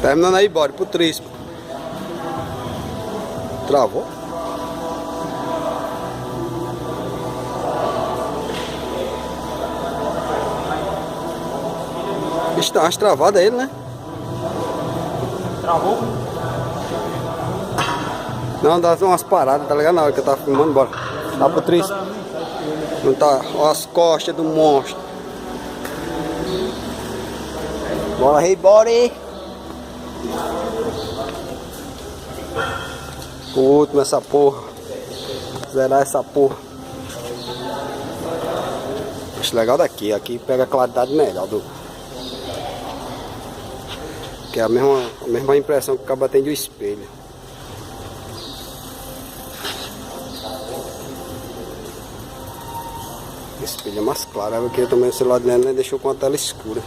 Terminando aí, bora pro trispo. Travou? Está umas travadas ele, né? Travou? Não, dá umas paradas, tá ligado? Na hora que eu tava filmando, bora. Dá pro trispo. Não tá, ó as costas do monstro. Bora aí, bora aí. O último essa porra. Zerar essa porra. Acho legal daqui. Aqui pega a claridade melhor do. Que é a mesma impressão que o cabo tem do espelho. O espelho é mais claro. Porque eu também o celular dele deixou com a tela escura.